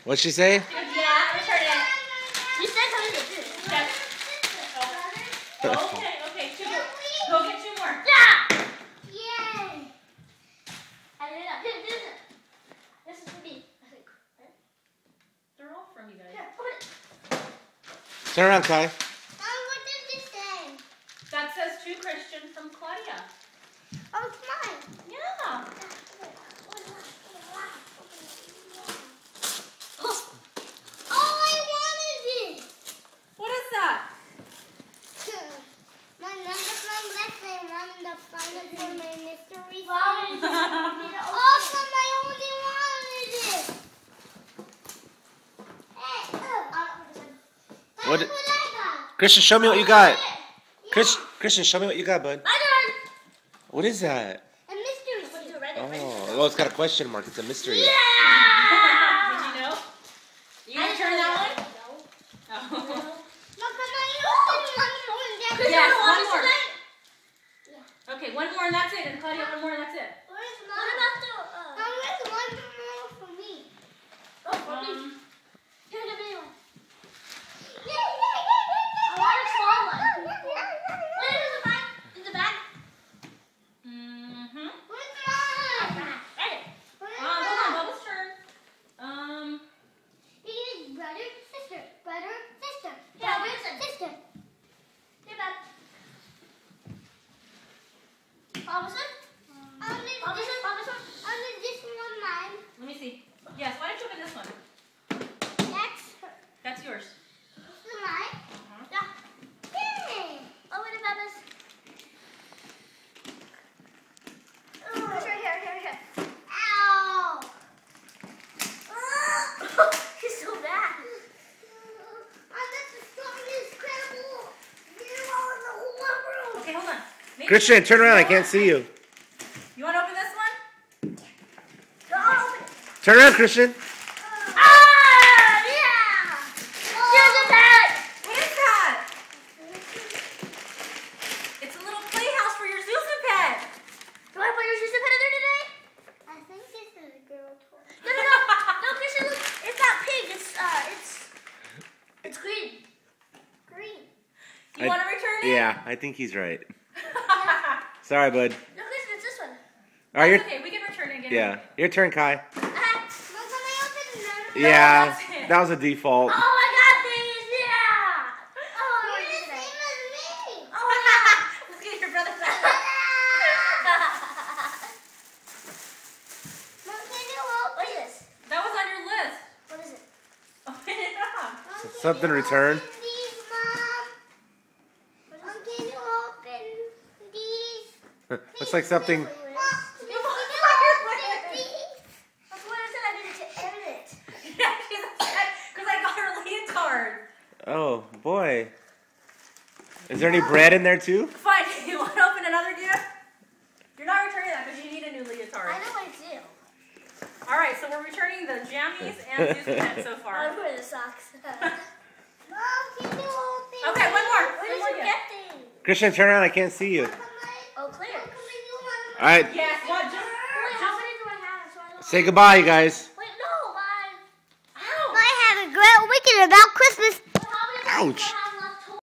What'd she say? Yeah, return it. You said something to do. Okay, two more. Go get two more. Yeah! Yay! I did it up. This is for me. They're all from you guys. Here, open it. Turn around, Kai. Mom, what does this say? That says to Christian from Claudia. Oh, it's mine. Yeah. Oh, I wanted it. What is that? My number from lesson, one in the final for my mystery. Awesome, I only wanted it. Hey, that's What? what I got. Christian, show me what you got. Christian, show me what you got, bud. My turn. What is that? A mystery. Oh, it's got a question mark. It's a mystery. Yeah. Did you know? You gonna turn that one? No. Oh. Yes, Yes, one more. Okay, one more and that's it. And Claudia, one more and that's it. What about the? Where's one more for me? Oh, for me. Here's the big one. I want a small one. Where is the bag? In the bag? Mm-hmm. Where's mine? Right. Where's Hold on, mine? Bubba's turn. It is brother, sister, brother, sister. Yeah, brother, sister. Hey, Bob. Robinson? Only this one mine. Let me see. Yes, why don't you open this one? That's yours. This is mine. Yeah. Yay. Open it, Bubba's. Here. Ow. He's so bad. That's the strongest credible hero in the whole world. Okay, hold on. Maybe Christian, turn around. I can't see you. you want to open this one? Go open it. Turn around, Christian. Yeah! Here's the bag! What is that? It's a little playhouse for your Zuzu pet. Do I put your sister pet in there today? I think this is a girl toy. No, Christian, look. It's not pink. It's green. Green. You want to return it? Yeah, I think he's right. Sorry, bud. No, Christian, it's this one. All right, It's okay, we can return it again. yeah, your turn, Kai. Can I open it? Yeah, that's it. that was a default. Oh, I got these! Yeah! Oh, you're the same as me! Oh, Let's get your brother back. Mom, can you open this? That was on your list. What is it? Open it up. Mom, can Something you return. open these, Mom? Mom, can you open these? Looks like something. Because I got her leotard. Oh boy. Is there any bread in there too? Fine, you want to open another gift? You're not returning that because you need a new leotard. I know I do. Alright, so we're returning the jammies and Zuzu pet so far. I'm wearing the socks. Mom, can you open Okay, one more. Where One did more you gift. get these? Christian, turn around. I can't see you. Oh, clear. All right, Yes, what? Just, Wait, how many do I have? So I don't say goodbye, you guys. Wait, no, bye. Ow. I have a great weekend about Christmas. Ouch.